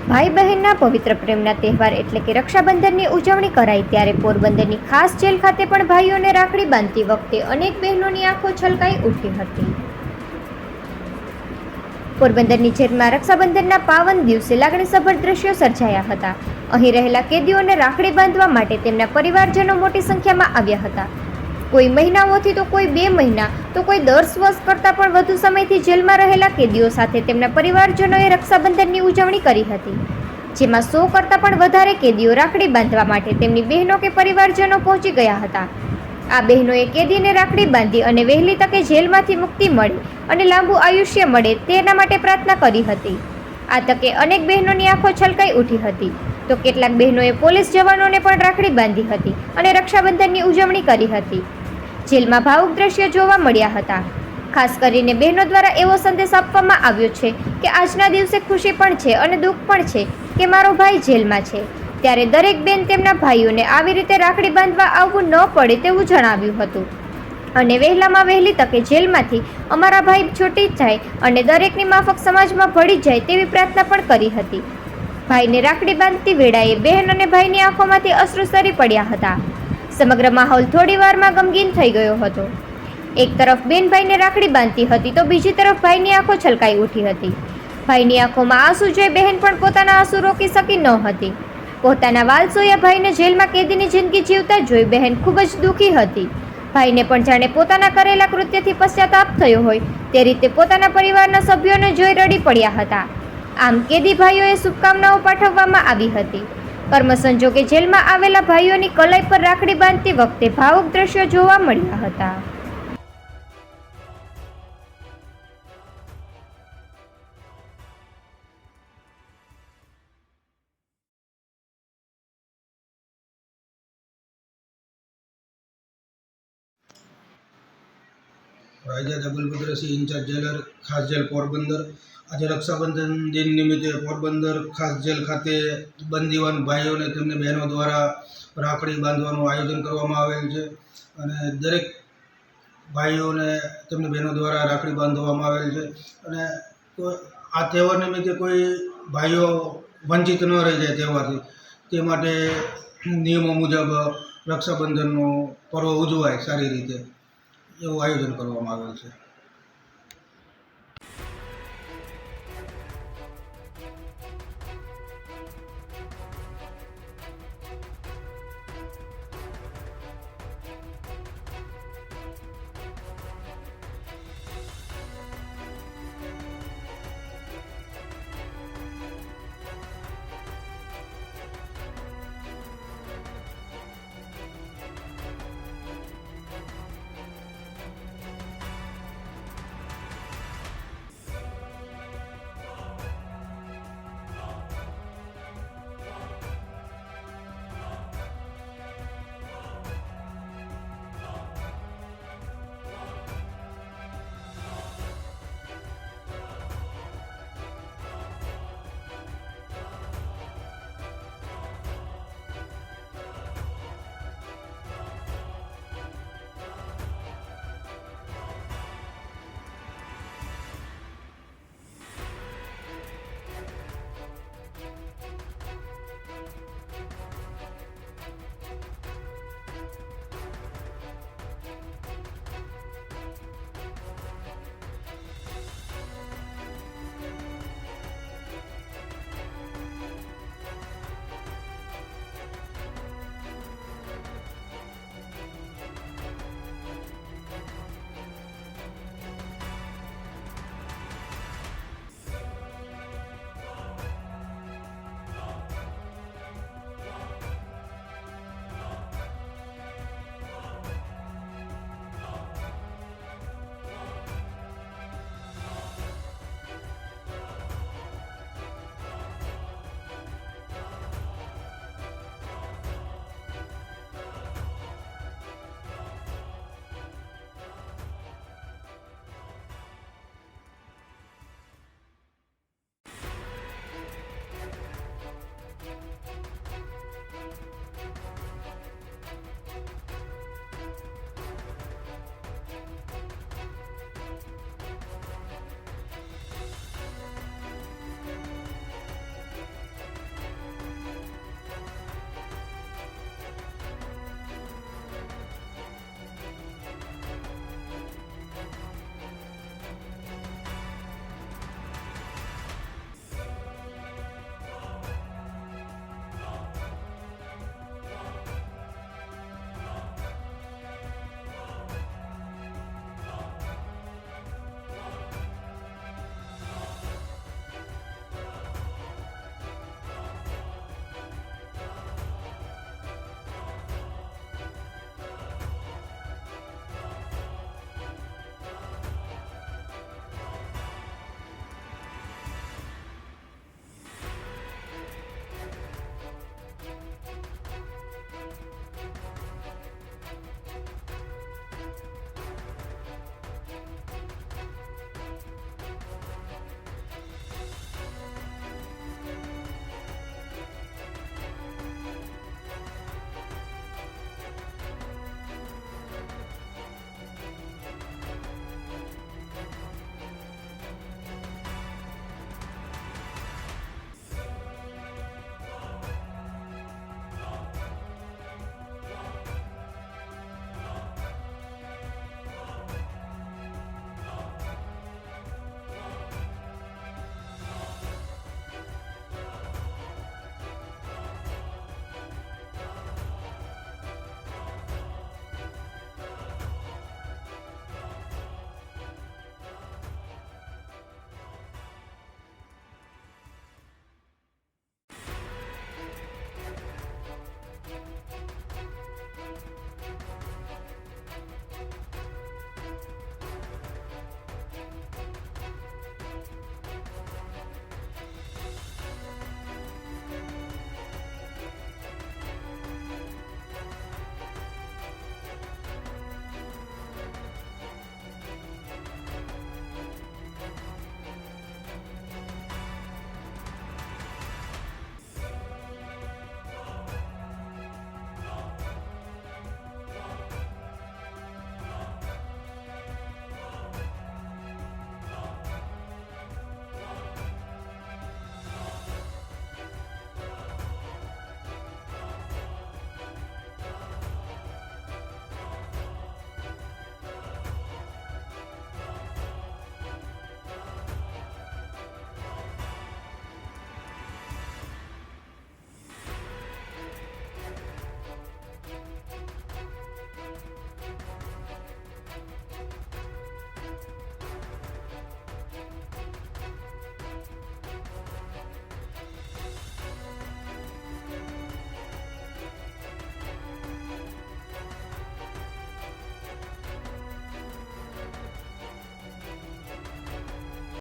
ભાઈ બહેનના પવિત્ર પ્રેમના તહેવાર એટલે કે રક્ષાબંધનની ઉજવણી કરાઈ ત્યારે પોરબંદરની ખાસ જેલ ખાતે પણ ભાઈઓને રાખડી બાંધતી વખતે અનેક બહેનોની આંખો છલકાઈ ઉઠી હતી। પોરબંદરની જેલમાં રક્ષાબંધનના પાવન દિવસે લાગણીસભર દ્રશ્યો સર્જાયા હતા। અહીં રહેલા કેદીઓને રાખડી બાંધવા માટે તેમના પરિવારજનો મોટી સંખ્યામાં આવ્યા હતા। કોઈ મહિનાઓથી તો કોઈ 2 મહિના તો કોઈ 10 વર્ષ કરતાં પણ વધુ સમયથી જેલમાં રહેલા કેદીઓ સાથે તેમના પરિવારજનોએ રક્ષાબંધનની ઉજવણી કરી હતી, જેમાં 100 કરતાં પણ વધારે કેદીઓ રાખડી બાંધવા માટે તેમની બહેનો કે પરિવારજનો પહોંચી ગયા હતા। આ બહેનોએ કેદીને રાખડી બાંધી અને વહેલી તકે જેલમાંથી મુક્તિ મળે અને લાંબુ આયુષ્ય મળે તેના માટે પ્રાર્થના કરી હતી। આ તકે અનેક બહેનોની આંખો છલકાઈ ઉઠી હતી તો કેટલાક બહેનોએ પોલીસ જવાનોને પણ રાખડી બાંધી હતી અને રક્ષાબંધનની ઉજવણી કરી હતી। જેલમાં ભાવુક દ્રશ્યો જોવા મળ્યા હતા। ખાસ કરીને બહેનો દ્વારા એવો સંદેશ આપવામાં આવ્યો છે કે આજના દિવસે ખુશી પણ છે અને દુઃખ પણ છે કે મારો ભાઈ જેલમાં છે, ત્યારે દરેક બેન તેમના ભાઈઓને આવી રીતે રાખડી બાંધવા આવવું ન પડે તેવું જણાવ્યું હતું અને વહેલામાં વહેલી તકે જેલમાંથી અમારા ભાઈ છૂટી જાય અને દરેકની માફક સમાજમાં ભળી જાય તેવી પ્રાર્થના પણ કરી હતી। ભાઈને રાખડી બાંધતી વેળાએ બહેન અને ભાઈની આંખોમાંથી અશ્રુ સરી પડ્યા હતા। સમગ્ર માહોલ થોડી વારમાં ગમગીન થઈ ગયો હતો। એક તરફ બેન ભાઈને રાખડી બાંધતી હતી તો બીજી તરફ ભાઈની આંખો છલકાઈ ઉઠી હતી। ભાઈની આંખોમાં આંસુ જોઈ બહેન પણ પોતાના આંસુ રોકી શકી ન હતી। પોતાના વાલસોયા ભાઈને જેલમાં કેદીની જિંદગી જીવતા જોઈ બહેન ખૂબ જ દુઃખી હતી। ભાઈને પણ જાણે પોતાના કરેલા કૃત્યથી પશ્ચાતાપ થયો હોય તે રીતે પોતાના પરિવારના સભ્યોને જોઈ રડી પડ્યા હતા। આમ કેદી ભાઈઓએ શુભકામનાઓ પાઠવવામાં આવી હતી। કર્મ સંજોગે જેલમાં આવેલા ભાઈઓની કલાઈ પર રાખડી બાંધતી વખતે ભાવુક દ્રશ્યો જોવા મળ્યા હતા। રાજા જબલભદ્રસિંહ ઇન્ચાર્જ જેલર ખાસ જેલ પોરબંદર। આજે રક્ષાબંધન દિન નિમિત્તે પોરબંદર ખાસ જેલ ખાતે બંદીવાન ભાઈઓને તેમની બહેનો દ્વારા રાખડી બાંધવાનું આયોજન કરવામાં આવેલ છે અને દરેક ભાઈઓને તેમની બહેનો દ્વારા રાખડી બાંધવામાં આવેલ છે અને આ તહેવાર નિમિત્તે કોઈ ભાઈઓ વંચિત ન રહી જાય તહેવારથી, તે માટે નિયમો મુજબ રક્ષાબંધનનો પર્વ ઉજવાય સારી રીતે એવું આયોજન કરવામાં આવેલ છે।